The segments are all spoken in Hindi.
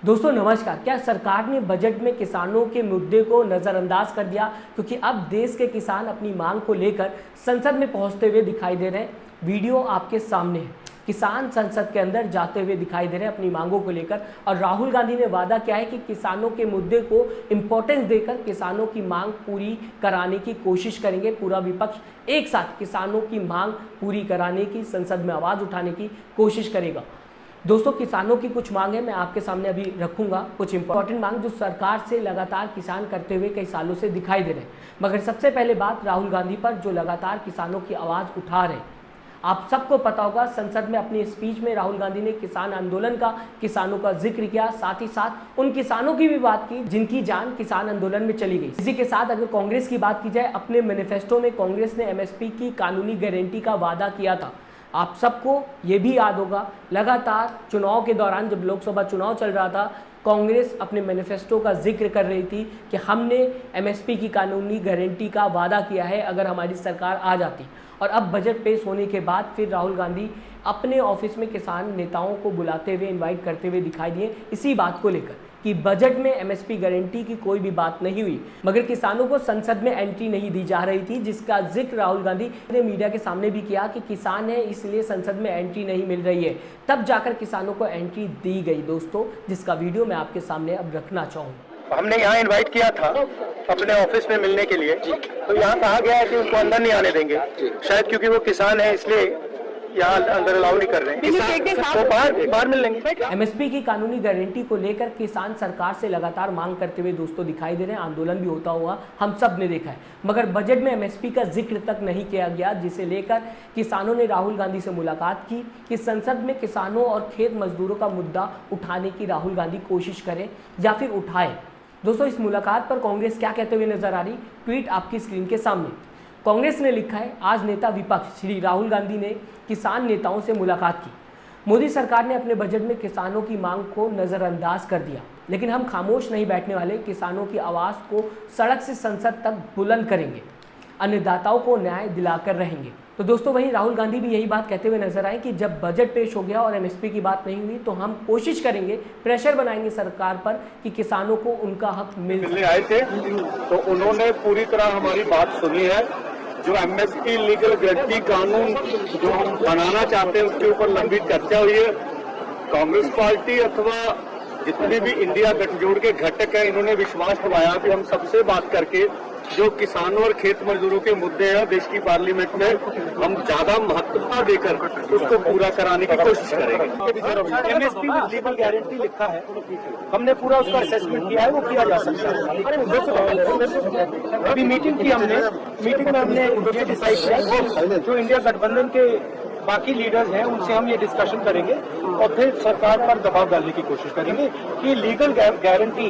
दोस्तों नमस्कार। क्या सरकार ने बजट में किसानों के मुद्दे को नज़रअंदाज कर दिया? क्योंकि अब देश के किसान अपनी मांग को लेकर संसद में पहुंचते हुए दिखाई दे रहे हैं। वीडियो आपके सामने है। किसान संसद के अंदर जाते हुए दिखाई दे रहे हैं अपनी मांगों को लेकर, और राहुल गांधी ने वादा किया है कि किसानों के मुद्दे को इम्पोर्टेंस देकर किसानों की मांग पूरी कराने की कोशिश करेंगे। पूरा विपक्ष एक साथ किसानों की मांग पूरी कराने की, संसद में आवाज़ उठाने की कोशिश करेगा। दोस्तों किसानों की कुछ मांग मैं आपके सामने अभी रखूंगा, कुछ इंपॉर्टेंट मांग जो सरकार से लगातार किसान करते हुए कई सालों से दिखाई दे रहे हैं। मगर सबसे पहले बात राहुल गांधी पर, जो लगातार किसानों की आवाज़ उठा रहे हैं। आप सबको पता होगा, संसद में अपनी स्पीच में राहुल गांधी ने किसान आंदोलन का, किसानों का जिक्र किया, साथ ही साथ उन किसानों की भी बात की जिनकी जान किसान आंदोलन में चली गई। इसी के साथ अगर कांग्रेस की बात की जाए, अपने मैनिफेस्टो में कांग्रेस ने एमएसपी की कानूनी गारंटी का वादा किया था। आप सबको ये भी याद होगा, लगातार चुनाव के दौरान जब लोकसभा चुनाव चल रहा था, कांग्रेस अपने मैनिफेस्टो का जिक्र कर रही थी कि हमने एमएसपी की कानूनी गारंटी का वादा किया है अगर हमारी सरकार आ जाती। और अब बजट पेश होने के बाद फिर राहुल गांधी अपने ऑफिस में किसान नेताओं को बुलाते हुए, इनवाइट करते हुए दिखाई दिए इसी बात को लेकर कि बजट में एमएसपी गारंटी की कोई भी बात नहीं हुई, मगर किसानों को संसद में एंट्री नहीं दी जा रही थी, जिसका जिक्र राहुल गांधी ने मीडिया के सामने भी किया कि किसान है इसलिए संसद में एंट्री नहीं मिल रही है। तब जाकर किसानों को एंट्री दी गई दोस्तों, जिसका वीडियो मैं आपके सामने अब रखना चाहूँगा। हमने यहाँ इनवाइट किया था अपने ऑफिस में मिलने के लिए, तो यहाँ कहा गया है कि उनको अंदर नहीं आने देंगे, शायद क्योंकि वो किसान है इसलिए यहाँ अंदर अलाउ नहीं कर रहे हैं, तो बाहर मिल लेंगे। एमएसपी की कानूनी गारंटी को लेकर किसान सरकार से लगातार मांग करते हुए दोस्तों दिखाई दे रहे हैं। आंदोलन भी होता हुआ हम सब ने देखा है, मगर बजट में एमएसपी का जिक्र तक नहीं किया गया, जिसे लेकर किसानों ने राहुल गांधी से मुलाकात की कि संसद में किसानों और खेत मजदूरों का मुद्दा उठाने की राहुल गांधी कोशिश करें या फिर उठाए। दोस्तों इस मुलाकात पर कांग्रेस क्या कहते हुए नजर आ रही, ट्वीट आपकी स्क्रीन के सामने। कांग्रेस ने लिखा है, आज नेता विपक्ष श्री राहुल गांधी ने किसान नेताओं से मुलाकात की। मोदी सरकार ने अपने बजट में किसानों की मांग को नज़रअंदाज कर दिया, लेकिन हम खामोश नहीं बैठने वाले। किसानों की आवाज़ को सड़क से संसद तक बुलंद करेंगे, अन्नदाताओं को न्याय दिलाकर रहेंगे। तो दोस्तों वहीं राहुल गांधी भी यही बात कहते हुए नजर आए कि जब बजट पेश हो गया और एमएसपी की बात नहीं हुई तो हम कोशिश करेंगे, प्रेशर बनाएंगे सरकार पर कि किसानों को उनका हक मिलने आए थे। तो उन्होंने पूरी तरह हमारी बात सुनी है। जो एमएसपी लीगल गारंटी कानून जो हम बनाना चाहते हैं उसके ऊपर लंबी चर्चा हुई है। कांग्रेस पार्टी अथवा जितने भी इंडिया गठजोड़ के घटक है, इन्होंने विश्वास दिलाया कि हम सबसे बात करके जो किसानों और खेत मजदूरों के मुद्दे हैं देश की पार्लियामेंट में हम ज्यादा महत्वता देकर उसको पूरा कराने की कोशिश करेंगे। एमएसपी में लीगल गारंटी लिखा है, हमने पूरा उसका असेसमेंट किया है, वो किया जा सकता है। अभी मीटिंग की हमने, मीटिंग में हमने ये डिसाइड किया जो इंडिया गठबंधन के बाकी लीडर्स हैं उनसे हम ये डिस्कशन करेंगे और फिर सरकार पर दबाव डालने की कोशिश करेंगे कि legal guarantee,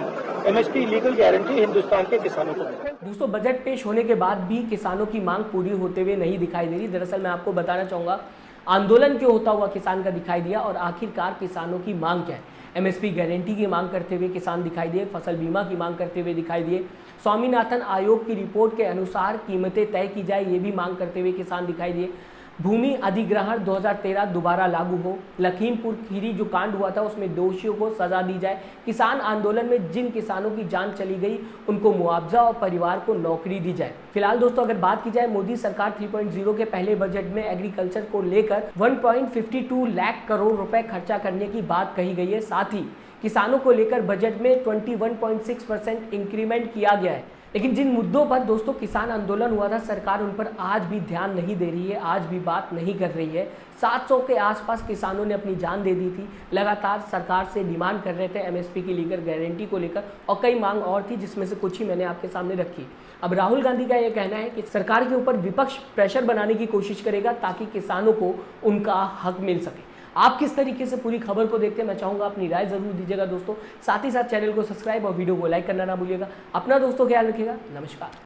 MSP legal guarantee Hindustan के किसानों को। दोस्तों बजट पेश होने के बाद भी किसानों की मांग पूरी होते हुए नहीं दिखाई दे रही। दरअसल मैं आपको बताना चाहूँगा आंदोलन क्यों होता हुआ किसान का दिखाई दिया और आखिरकार किसानों की मांग क्या है। एमएसपी गारंटी की मांग करते हुए किसान दिखाई दिए, फसल बीमा की मांग करते हुए दिखाई दिए, स्वामीनाथन आयोग की रिपोर्ट के अनुसार कीमतें तय की जाए ये भी मांग करते हुए किसान दिखाई दिए, भूमि अधिग्रहण 2013 दोबारा लागू हो, लखीमपुर खीरी जो कांड हुआ था उसमें दोषियों को सजा दी जाए, किसान आंदोलन में जिन किसानों की जान चली गई उनको मुआवजा और परिवार को नौकरी दी जाए। फिलहाल दोस्तों अगर बात की जाए, मोदी सरकार 3.0 के पहले बजट में एग्रीकल्चर को लेकर 1.52 लाख करोड़ रुपए खर्चा करने की बात कही गई है। साथ ही किसानों को लेकर बजट में 21.6% इंक्रीमेंट किया गया है। लेकिन जिन मुद्दों पर दोस्तों किसान आंदोलन हुआ था, सरकार उन पर आज भी ध्यान नहीं दे रही है, आज भी बात नहीं कर रही है। 700 के आसपास किसानों ने अपनी जान दे दी थी, लगातार सरकार से डिमांड कर रहे थे एमएसपी की लीगल गारंटी को लेकर, और कई मांग और थी जिसमें से कुछ ही मैंने आपके सामने रखी। अब राहुल गांधी का यह कहना है कि सरकार के ऊपर विपक्ष प्रेशर बनाने की कोशिश करेगा ताकि किसानों को उनका हक मिल सके। आप किस तरीके से पूरी खबर को देखते हैं, मैं चाहूंगा अपनी राय जरूर दीजिएगा दोस्तों। साथ ही साथ चैनल को सब्सक्राइब और वीडियो को लाइक करना ना भूलिएगा। अपना दोस्तों ख्याल रखिएगा। नमस्कार।